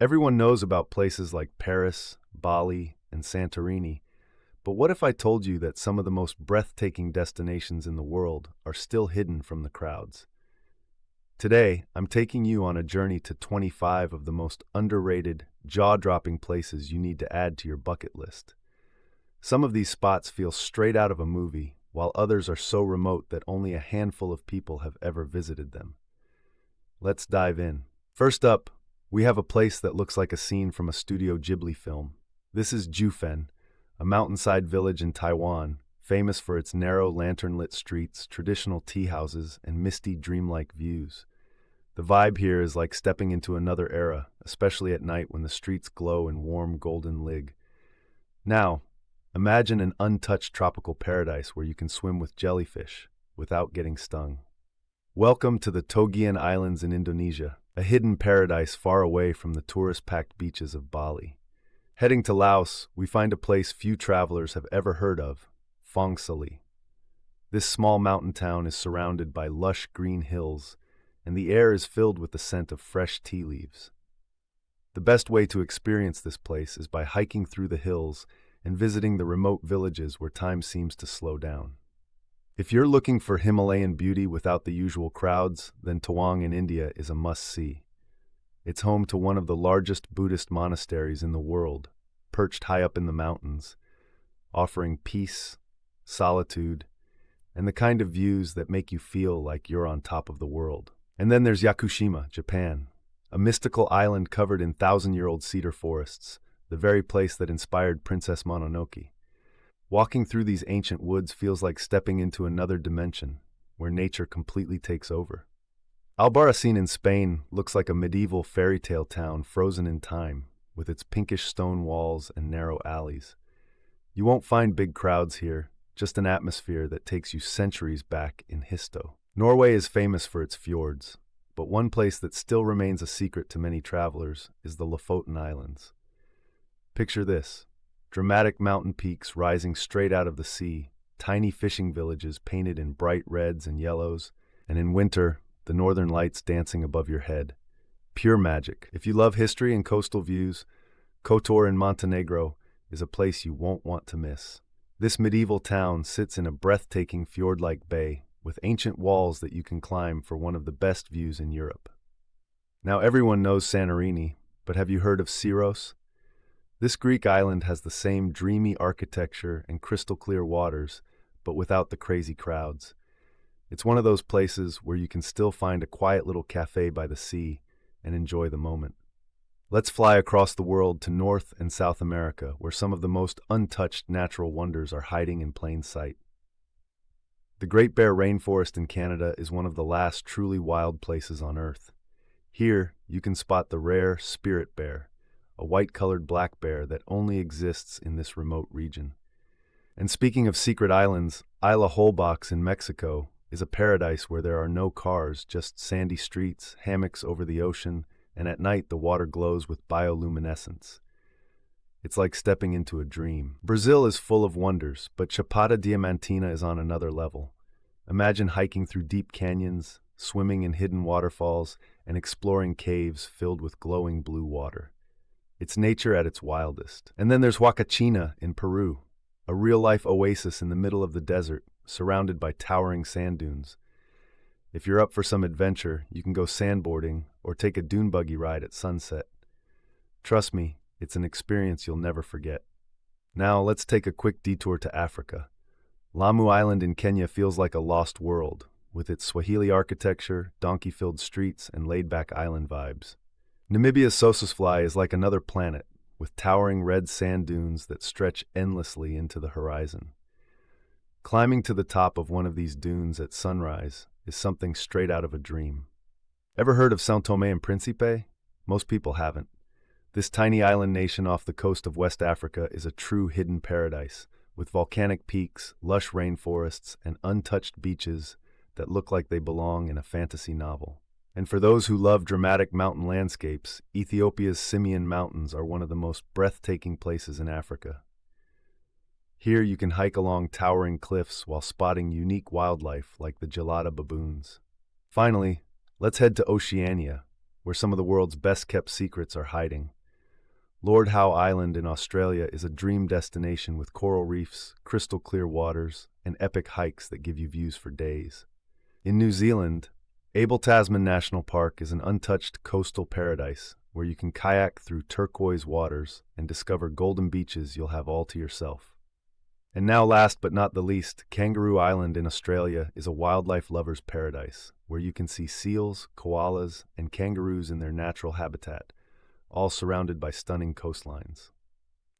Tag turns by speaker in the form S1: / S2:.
S1: Everyone knows about places like Paris, Bali, and Santorini, but what if I told you that some of the most breathtaking destinations in the world are still hidden from the crowds? Today, I'm taking you on a journey to 25 of the most underrated, jaw-dropping places you need to add to your bucket list. Some of these spots feel straight out of a movie, while others are so remote that only a handful of people have ever visited them. Let's dive in. First up, we have a place that looks like a scene from a Studio Ghibli film. This is Jiufen, a mountainside village in Taiwan, famous for its narrow lantern-lit streets, traditional tea houses, and misty dreamlike views. The vibe here is like stepping into another era, especially at night when the streets glow in warm golden light. Now, imagine an untouched tropical paradise where you can swim with jellyfish without getting stung. Welcome to the Togean Islands in Indonesia, a hidden paradise far away from the tourist-packed beaches of Bali. Heading to Laos, we find a place few travelers have ever heard of, Phang Sali. This small mountain town is surrounded by lush green hills, and the air is filled with the scent of fresh tea leaves. The best way to experience this place is by hiking through the hills and visiting the remote villages where time seems to slow down. If you're looking for Himalayan beauty without the usual crowds, then Tawang in India is a must-see. It's home to one of the largest Buddhist monasteries in the world, perched high up in the mountains, offering peace, solitude, and the kind of views that make you feel like you're on top of the world. And then there's Yakushima, Japan, a mystical island covered in thousand-year-old cedar forests, the very place that inspired Princess Mononoke. Walking through these ancient woods feels like stepping into another dimension, where nature completely takes over. Albarracín in Spain looks like a medieval fairy tale town frozen in time, with its pinkish stone walls and narrow alleys. You won't find big crowds here, just an atmosphere that takes you centuries back in histo. Norway is famous for its fjords, but one place that still remains a secret to many travelers is the Lofoten Islands. Picture this. Dramatic mountain peaks rising straight out of the sea, tiny fishing villages painted in bright reds and yellows, and in winter, the northern lights dancing above your head. Pure magic. If you love history and coastal views, Kotor in Montenegro is a place you won't want to miss. This medieval town sits in a breathtaking fjord-like bay with ancient walls that you can climb for one of the best views in Europe. Now everyone knows Santorini, but have you heard of Syros? This Greek island has the same dreamy architecture and crystal-clear waters, but without the crazy crowds. It's one of those places where you can still find a quiet little cafe by the sea and enjoy the moment. Let's fly across the world to North and South America, where some of the most untouched natural wonders are hiding in plain sight. The Great Bear Rainforest in Canada is one of the last truly wild places on Earth. Here, you can spot the rare spirit bear, a white-colored black bear that only exists in this remote region. And speaking of secret islands, Isla Holbox in Mexico is a paradise where there are no cars, just sandy streets, hammocks over the ocean, and at night the water glows with bioluminescence. It's like stepping into a dream. Brazil is full of wonders, but Chapada Diamantina is on another level. Imagine hiking through deep canyons, swimming in hidden waterfalls, and exploring caves filled with glowing blue water. It's nature at its wildest. And then there's Huacachina in Peru, a real-life oasis in the middle of the desert, surrounded by towering sand dunes. If you're up for some adventure, you can go sandboarding or take a dune buggy ride at sunset. Trust me, it's an experience you'll never forget. Now, let's take a quick detour to Africa. Lamu Island in Kenya feels like a lost world, with its Swahili architecture, donkey-filled streets, and laid-back island vibes. Namibia's Sossusvlei is like another planet, with towering red sand dunes that stretch endlessly into the horizon. Climbing to the top of one of these dunes at sunrise is something straight out of a dream. Ever heard of São Tomé and Príncipe? Most people haven't. This tiny island nation off the coast of West Africa is a true hidden paradise, with volcanic peaks, lush rainforests, and untouched beaches that look like they belong in a fantasy novel. And for those who love dramatic mountain landscapes, Ethiopia's Simien Mountains are one of the most breathtaking places in Africa. Here you can hike along towering cliffs while spotting unique wildlife like the gelada baboons. Finally, let's head to Oceania, where some of the world's best-kept secrets are hiding. Lord Howe Island in Australia is a dream destination with coral reefs, crystal-clear waters, and epic hikes that give you views for days. In New Zealand, Abel Tasman National Park is an untouched coastal paradise where you can kayak through turquoise waters and discover golden beaches you'll have all to yourself. And now, last but not the least, Kangaroo Island in Australia is a wildlife lover's paradise where you can see seals, koalas, and kangaroos in their natural habitat, all surrounded by stunning coastlines.